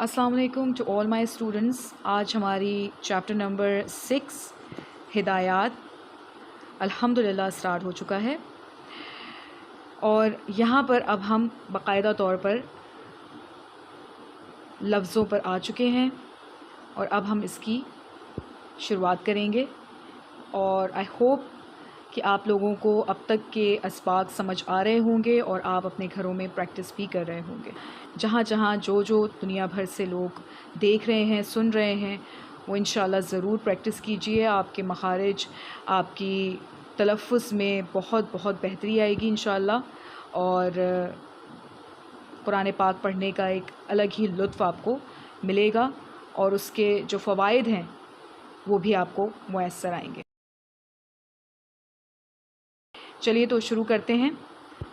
السلام علیکم to all my students. آج ہماری چیپٹر نمبر 6 ہدایات الحمدللہ اسٹارٹ ہو چکا ہے، اور یہاں پر اب ہم باقاعدہ طور پر لفظوں پر آ چکے ہیں، اور اب ہم اس کی شروعات کریں گے. اور آئی ہوپ کہ آپ لوگوں کو اب تک کے اسباق سمجھ آ رہے ہوں گے، اور آپ اپنے گھروں میں پریکٹس بھی کر رہے ہوں گے. جہاں جہاں جو دنیا بھر سے لوگ دیکھ رہے ہیں، سن رہے ہیں، وہ انشاءاللہ ضرور پریکٹس کیجئے. آپ کے مخارج، آپ کی تلفظ میں بہت بہت بہتری آئے گی انشاءاللہ، اور قرآن پاک پڑھنے کا ایک الگ ہی لطف آپ کو ملے گا، اور اس کے جو فوائد ہیں وہ بھی آپ کو میسر آئیں گے. چلیے تو شروع کرتے ہیں.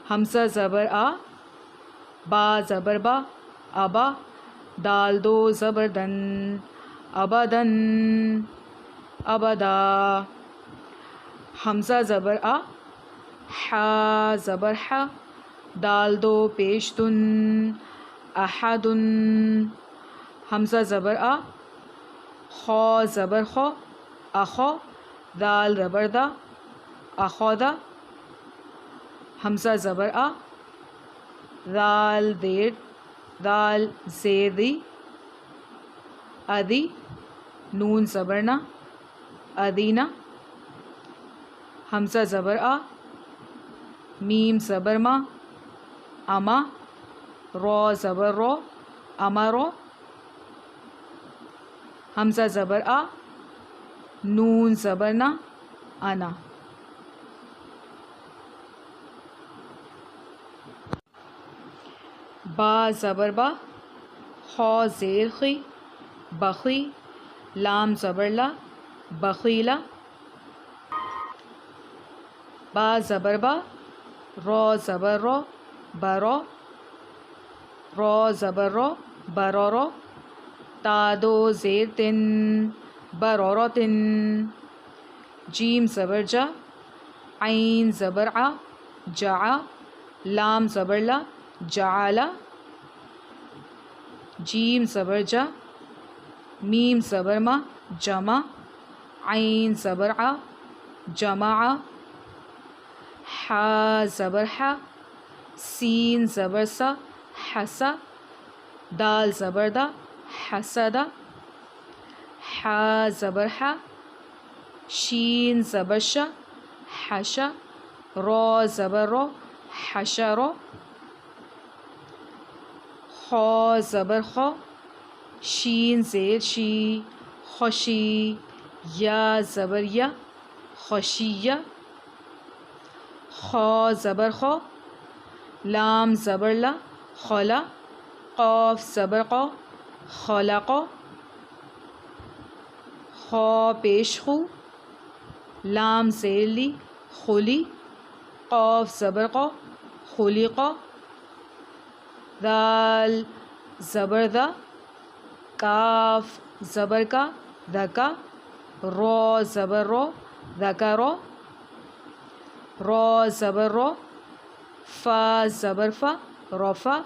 حمزہ زبر آ، با زبر با، ابا، دال دو زبر دن، ابدن، ابدا. حمزہ زبر آ، ح زبر ح، دال دو پیش دن، احدن. حمزہ زبر آ، خا زبر خو، اخو، دال زبر دا، اخودا. حمزہ زبر آ، دال دیر، دال زیر دی، ادی، نون زبر نا، ادینا. حمزہ زبر آ، میم زبر ما، اما، رو زبر رو، امرو. حمزہ زبر آ، نون زبر نا، انا. با زبر با، خا زیر خی، بخی، لام زبر لا، بخیلا. با زبر با، رو زبر رو، برو، رو زبر رو، برورو. تا دو زیر تن، برورو تن. جیم زبر جا، عین زبر ع، جع، لام زبر لا، جعلا. جیم زبر جا، میم زبر ما، جمع، عین زبر ع، جمع. ح زبر ح، سین زبر سا، حسا، دال زبر دا، حسدا. ح زبر ح، شین زبر شا، حشا، رو زبر رو، حشرو. خا زبر خو، شین زیر شی، خوشی، یا زبر یا، خوشیہ. خا زبر خو، لام زبر لا، خلا، قاف زبر قو، خلقو. خا پیش خو، لام زیر لی، خلی، قاف زبر قو، خلقو. دال زبر دا، کاف زبر کا، دکا، رو زبر رو، دکرو، رو زبر رو. فا زبر فا، رفع،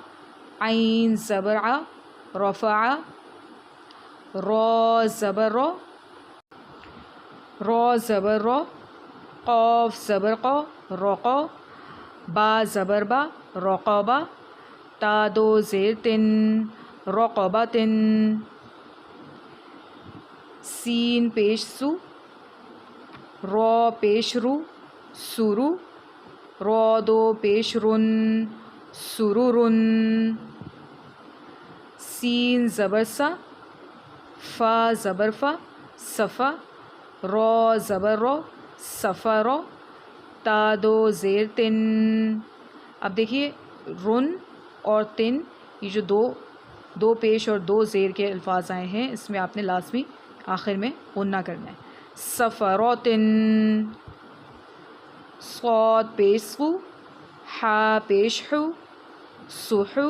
عین زبر ع، رفع، رو زبر رو، رو زبر رو. قاف زبر قو، رقو، با زبر با، رقبہ، تا دو زیر تن، رقبتن. سین پیش سو، رو پیش رو، سرو، رو دو پیش رن، سرورن. سین زبر سا، فا زبر فا، صفا، رو زبر رو، سفرو، تا دو زیر تن. اب دیکھیے رن اور تن، یہ جو دو پیش اور دو زیر کے الفاظ آئے ہیں، اس میں آپ نے لازمی آخر میں غنہ کرنا ہے. سفروتن. صاد پیش سو، حا پیش حو، سحو،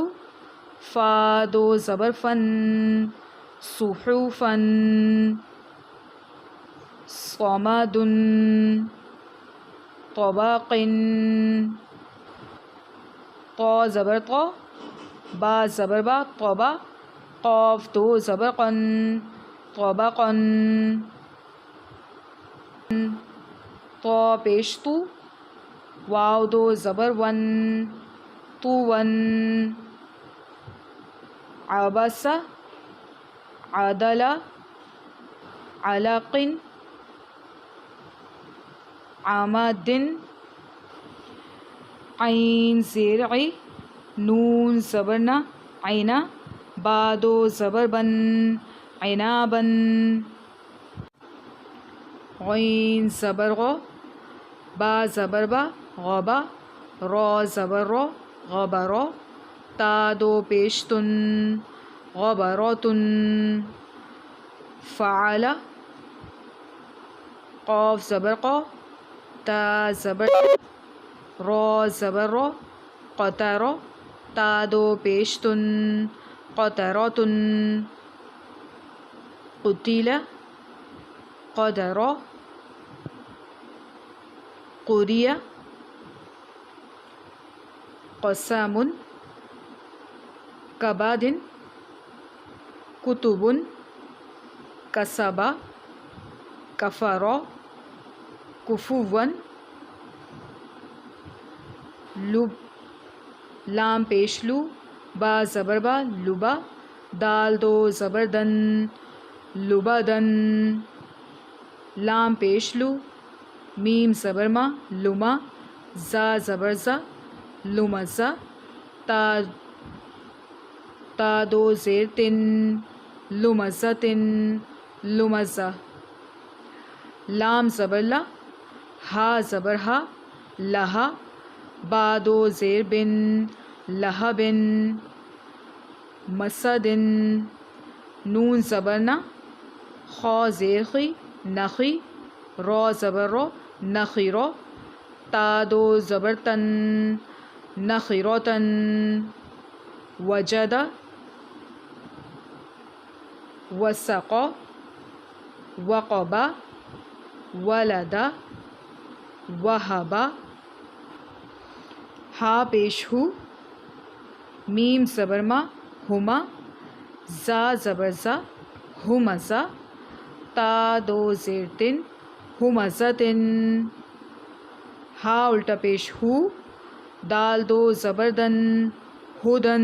فا دو زبر فن، صحوفن. صمدن، طبقن. طا زبر طا، با زبر با، طبا، قاف دو زبر قن طبقا طا پیش تو واو دو زبر ون تو ون عبس عدل علق عمد عین زیر عی نون زبرنا عینا با دو زبر بن عنابا غین زبر غو با زبر با غبا را زبر رو غبرو تا دو پیش تن غبراتن فعل قاف زبر قو تا زبر را زبر رو قطرو تا دو پیش تن قطراتن قتل قدرو قریہ قسم کباد کتب کسب کفر کفوا لب لام پیش لو با زبر با لبا دال دو زبر دن لبدن لام پیش لو میم زبر ما لما زا زبر زا لمزا تا دو زیر تن لمزتن لمزا لام زبر لا ہا زبر ہا لہا با دو زیر بن لہبن مسدن نون زبرنا خا زیر خی نخی رو زبر رو نخیرو تا دو زبر تن نخیروتن وجد وسق وقب ولد وہب ہا پیش ہو میم زبر ما ہما زا زبر زا ہمزا تا دو زیر تن ہمزتن ہا الٹا پیش ہو دال دو زبر دن ہدن